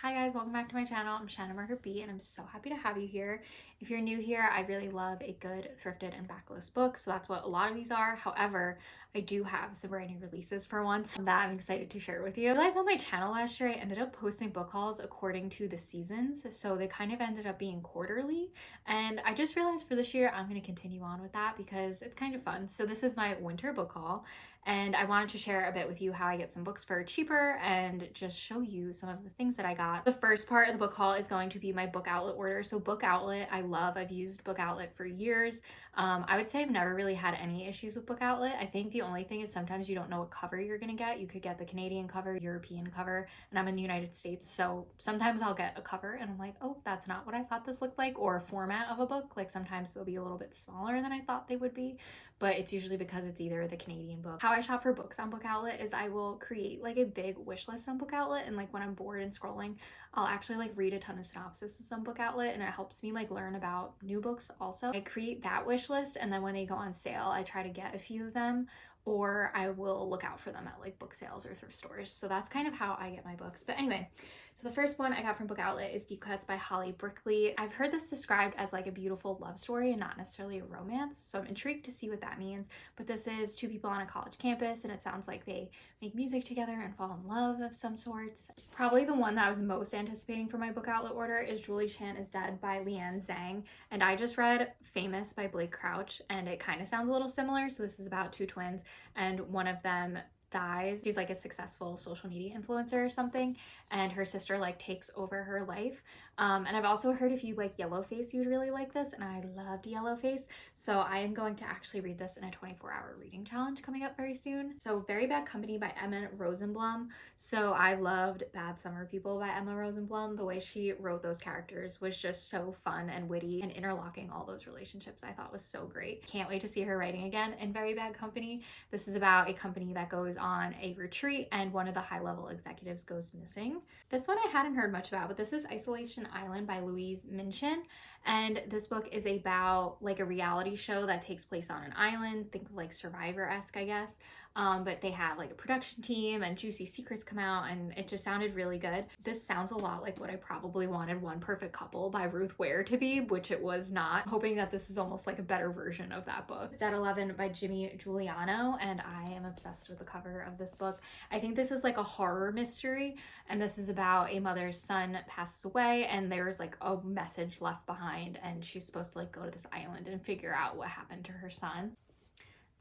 Hi guys, welcome back to my channel. I'm Shanna Margaret B and I'm so happy to have you here. If you're new here, I really love a good thrifted and backlist book, so that's what a lot of these are. However, I do have some brand new releases for once that I'm excited to share with you. I realized on my channel last year I ended up posting book hauls according to the seasons, so they kind of ended up being quarterly, and I just realized for this year I'm going to continue on with that because it's kind of fun. So this is my winter book haul, and I wanted to share a bit with you how I get some books for cheaper and just show you some of the things that I got. The first part of the book haul is going to be my Book Outlet order. So Book Outlet, I love. I've used Book Outlet for years. I would say I've never really had any issues with Book Outlet. I think the only thing is sometimes you don't know what cover you're gonna get. You could get the Canadian cover, European cover, and I'm in the United States, so sometimes I'll get a cover and I'm like, oh, that's not what I thought this looked like, or a format of a book. Like sometimes they'll be a little bit smaller than I thought they would be, but it's usually because it's either the Canadian book. How I shop for books on Book Outlet is I will create like a big wish list on Book Outlet, and like when I'm bored and scrolling, I'll actually like read a ton of synopses on Book Outlet, and it helps me like learn about new books also. I create that wish list, and then when they go on sale, I try to get a few of them, or I will look out for them at like book sales or thrift stores. So that's kind of how I get my books. But anyway, so the first one I got from Book Outlet is Deep Cuts by Holly Brickley. I've heard this described as like a beautiful love story and not necessarily a romance, so I'm intrigued to see what that means. But this is two people on a college campus, and it sounds like they make music together and fall in love of some sorts. Probably the one that I was most anticipating for my Book Outlet order is Julie Chan is Dead by Leanne Zhang, and I just read Famous by Blake Crouch, and it kind of sounds a little similar. So this is about two twins, and one of them dies. She's like a successful social media influencer or something, and her sister like takes over her life. And I've also heard if you like Yellowface, you would really like this, and I loved Yellowface, so I am going to actually read this in a 24-hour reading challenge coming up very soon. So Very Bad Company by Emma Rosenblum. So I loved Bad Summer People by Emma Rosenblum. The way she wrote those characters was just so fun and witty, and interlocking all those relationships I thought was so great. Can't wait to see her writing again in Very Bad Company. This is about a company that goes on a retreat and one of the high-level executives goes missing. This one I hadn't heard much about, but this is Isolation Island by Louise Minchin, and this book is about like a reality show that takes place on an island. Think of like Survivor-esque, I guess. But they have like a production team and juicy secrets come out, and it just sounded really good. This sounds a lot like what I probably wanted One Perfect Couple by Ruth Ware to be, which it was not. I'm hoping that this is almost like a better version of that book. It's at 11 by Jimmy Giuliano, and I am obsessed with the cover of this book. I think this is like a horror mystery, and this is about a mother's son passes away, and there's like a message left behind, and she's supposed to like go to this island and figure out what happened to her son.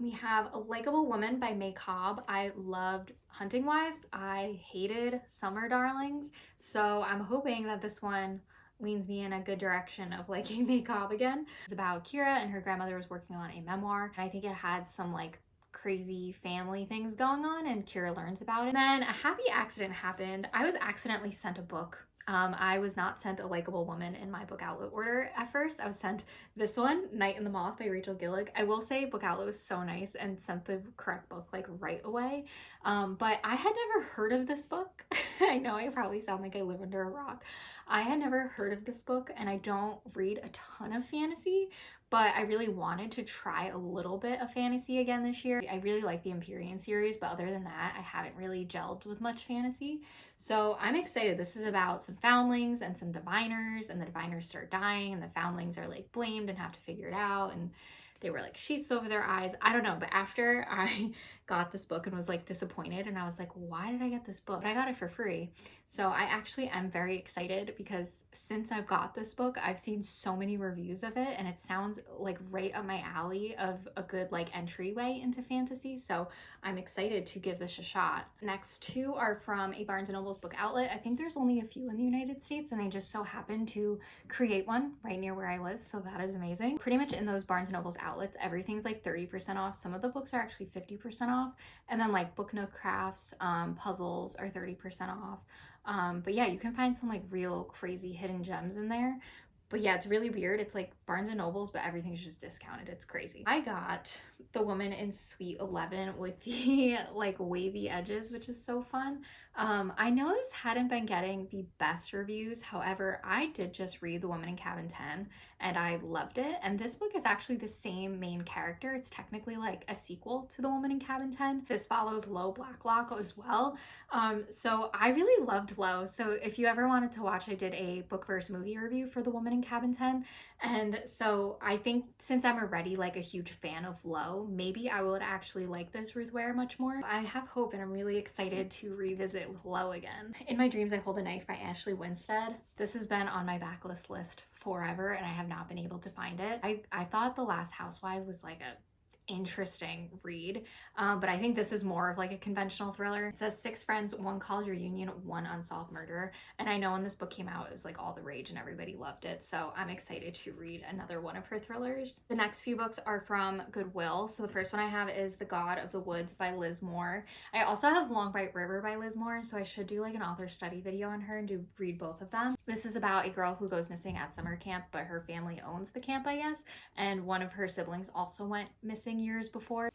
We have A Likeable Woman by May Cobb. I loved Hunting Wives. I hated Summer Darlings. So I'm hoping that this one leans me in a good direction of liking May Cobb again. It's about Kira, and her grandmother was working on a memoir, and I think it had some like crazy family things going on, and Kira learns about it. And then a happy accident happened. I was accidentally sent a book. I was not sent A Likeable Woman in my Book Outlet order at first. I was sent this one, Night in the Moth by Rachel Gillig. I will say Book Outlet was so nice and sent the correct book like right away. But I had never heard of this book. I know I probably sound like I live under a rock. I had never heard of this book, and I don't read a ton of fantasy, but I really wanted to try a little bit of fantasy again this year. I really like the Empyrean series, but other than that, I haven't really gelled with much fantasy. So I'm excited. This is about some foundlings and some diviners, and the diviners start dying, and the foundlings are like blamed and have to figure it out, and they were like sheaths over their eyes. I don't know, but after I got this book and was like disappointed, and I was like, why did I get this book? But I got it for free. So I actually am very excited, because since I've got this book, I've seen so many reviews of it, and it sounds like right up my alley of a good like entryway into fantasy. So I'm excited to give this a shot. Next two are from a Barnes & Noble's Book Outlet. I think there's only a few in the United States, and they just so happen to create one right near where I live, so that is amazing. Pretty much in those Barnes & Noble's outlets, everything's like 30% off. Some of the books are actually 50% off, and then like Book Nook crafts, puzzles are 30% off. But yeah, you can find some like real crazy hidden gems in there. But yeah, it's really weird. It's like Barnes and Nobles, but everything's just discounted. It's crazy. I got The Woman in Suite 11 with the like wavy edges, which is so fun. I know this hadn't been getting the best reviews. However, I did just read The Woman in Cabin 10 and I loved it. And this book is actually the same main character. It's technically like a sequel to The Woman in Cabin 10. This follows Lo Blacklock as well. So I really loved Lo. So if you ever wanted to watch, I did a book versus movie review for The Woman in Cabin 10. And so I think since I'm already like a huge fan of Lo, maybe I would actually like this Ruth Ware much more. I have hope and I'm really excited to revisit with Lo again. In My Dreams I Hold a Knife by Ashley Winstead. This has been on my backlist list forever and I have not been able to find it. I thought The Last Housewife was like a interesting read, but I think this is more of like a conventional thriller. It says 6 friends, 1 college reunion, 1 unsolved murder, and I know when this book came out it was like all the rage and everybody loved it, so I'm excited to read another one of her thrillers. The next few books are from Goodwill. So the first one I have is The God of the Woods by Liz Moore. I also have Long Bright River by Liz Moore, so I should do like an author study video on her and read both of them. This is about a girl who goes missing at summer camp, but her family owns the camp, I guess, and one of her siblings also went missing years before.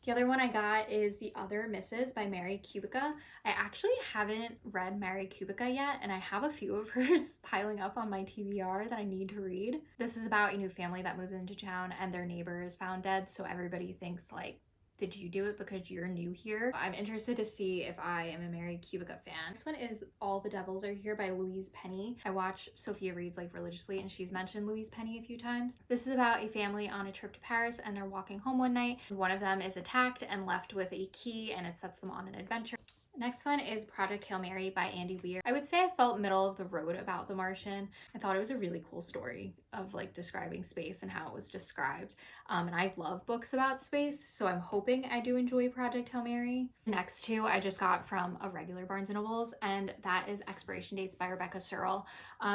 The other one I got is The Other Misses by Mary Kubica. I actually haven't read Mary Kubica yet, and I have a few of hers piling up on my TBR that I need to read. This is about a new family that moves into town and their neighbor is found dead, so everybody thinks like, did you do it because you're new here? I'm interested to see if I am a Mary Kubica fan. This one is All the Devils Are Here by Louise Penny. I watch Sophia Reads like religiously and she's mentioned Louise Penny a few times. This is about a family on a trip to Paris and they're walking home one night. One of them is attacked and left with a key and it sets them on an adventure. Next one is Project Hail Mary by Andy Weir. I would say I felt middle of the road about The Martian. I thought it was a really cool story of like describing space and how it was described. And I love books about space, so I'm hoping I do enjoy Project Hail Mary. Next two I just got from a regular Barnes & Nobles, and that is Expiration Dates by Rebecca Searle.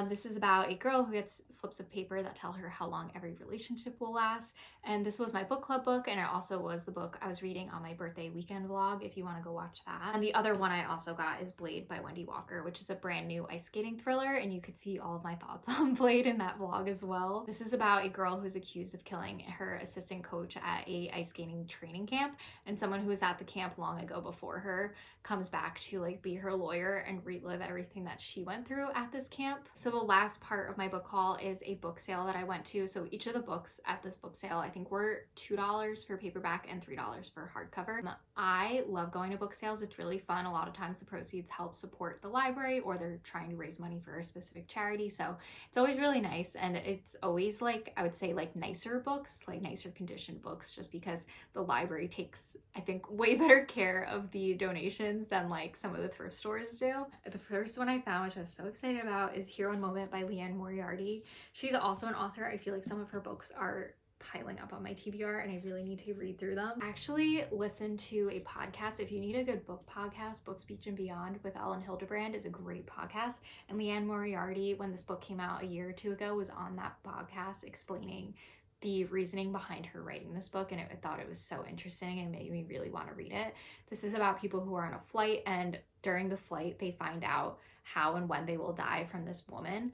This is about a girl who gets slips of paper that tell her how long every relationship will last. And this was my book club book, and it also was the book I was reading on my birthday weekend vlog if you want to go watch that. And the other one I also got is Blade by Wendy Walker, which is a brand new ice skating thriller, and you could see all of my thoughts on Blade in that vlog as well. This is about a girl who's accused of killing her assistant coach at a ice skating training camp, and someone who was at the camp long ago before her comes back to like be her lawyer and relive everything that she went through at this camp. So the last part of my book haul is a book sale that I went to. So each of the books at this book sale I think were $2 for paperback and $3 for hardcover. I love going to book sales. It's really fun. A lot of times the proceeds help support the library or they're trying to raise money for a specific charity, so it's always really nice. And it's always like, I would say like nicer books, like nicer conditioned books, just because the library takes, I think, way better care of the donations than like some of the thrift stores do. The first one I found, which I was so excited about, is Hero and Moment by Leanne Moriarty. She's also an author. I feel like some of her books are piling up on my TBR and I really need to read through them. I actually listened to a podcast. If you need a good book podcast, Book Speech and Beyond with Ellen Hildebrand is a great podcast. And Leanne Moriarty, when this book came out a year or two ago, was on that podcast explaining the reasoning behind her writing this book, and I thought it was so interesting and made me really want to read it. This is about people who are on a flight, and during the flight they find out how and when they will die from this woman.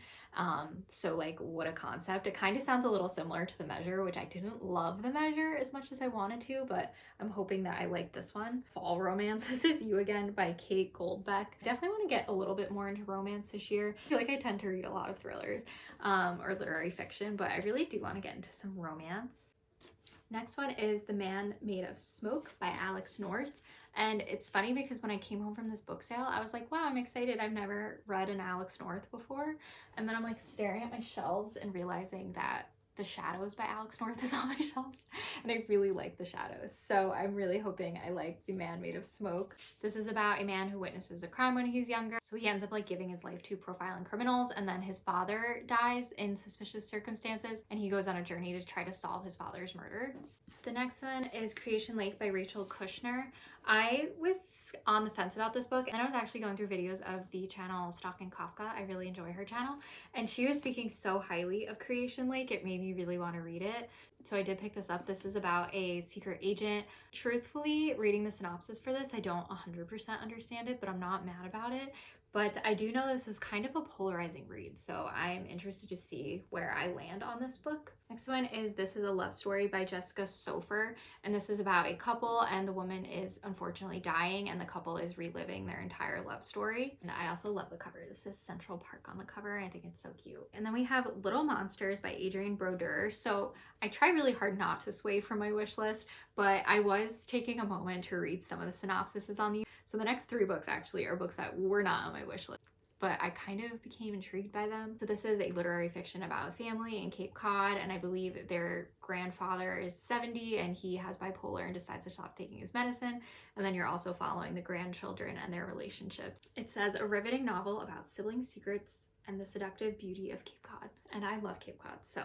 So like, what a concept. It kind of sounds a little similar to The Measure, which I didn't love The Measure as much as I wanted to, but I'm hoping that I like this one. Fall Romance. This is You Again by Kate Goldbeck. Definitely want to get a little bit more into romance this year. I feel like I tend to read a lot of thrillers or literary fiction, but I really do want to get into some romance. Next one is The Man Made of Smoke by Alex North. And it's funny because when I came home from this book sale, I was like, wow, I'm excited. I've never read an Alex North before. And then I'm like staring at my shelves and realizing that The Shadows by Alex North is on my shelves, and I really like The Shadows. So I'm really hoping I like The Man Made of Smoke. This is about a man who witnesses a crime when he's younger. So he ends up like giving his life to profiling criminals, and then his father dies in suspicious circumstances, and he goes on a journey to try to solve his father's murder. The next one is Creation Lake by Rachel Kushner. I was on the fence about this book, and I was actually going through videos of the channel Stalking Kafka. I really enjoy her channel, and she was speaking so highly of Creation Lake, it made me really want to read it. So I did pick this up. This is about a secret agent. Truthfully, reading the synopsis for this, I don't 100% understand it, but I'm not mad about it But I do know this was kind of a polarizing read, so I'm interested to see where I land on this book. Next one is This Is a Love Story by Jessica Sofer, and this is about a couple, and the woman is unfortunately dying, and the couple is reliving their entire love story. And I also love the cover. This says Central Park on the cover. I think it's so cute. And then we have Little Monsters by Adrienne Brodeur. So I try really hard not to sway from my wish list, but I was taking a moment to read some of the synopsises on these. So the next 3 books actually are books that were not on my wish list, but I kind of became intrigued by them. So this is a literary fiction about a family in Cape Cod, and I believe their grandfather is 70 and he has bipolar and decides to stop taking his medicine. And then you're also following the grandchildren and their relationships. It says a riveting novel about sibling secrets and the seductive beauty of Cape Cod. And I love Cape Cod, so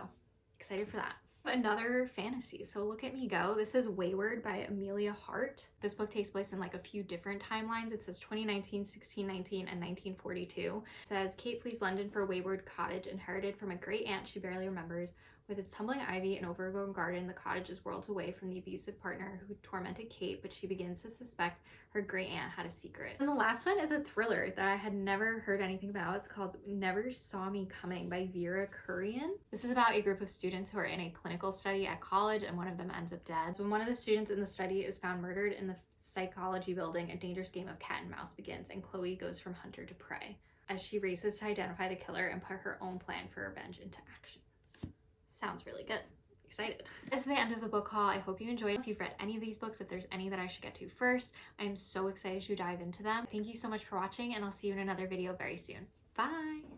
excited for that. Another fantasy, so look at me go. This is Wayward by Amelia Hart. This book takes place in like a few different timelines. It says 2019, 1619, and 1942. It says Kate flees London for a wayward cottage inherited from a great aunt she barely remembers. With its tumbling ivy and overgrown garden, the cottage is worlds away from the abusive partner who tormented Kate, but she begins to suspect her great aunt had a secret. And the last one is a thriller that I had never heard anything about. It's called Never Saw Me Coming by Vera Kurian. This is about a group of students who are in a clinical study at college, and one of them ends up dead. So when one of the students in the study is found murdered in the psychology building, a dangerous game of cat and mouse begins, and Chloe goes from hunter to prey as she races to identify the killer and put her own plan for revenge into action. Sounds really good. Excited. This is the end of the book haul. I hope you enjoyed. If you've read any of these books, if there's any that I should get to first, I'm so excited to dive into them. Thank you so much for watching, and I'll see you in another video very soon. Bye!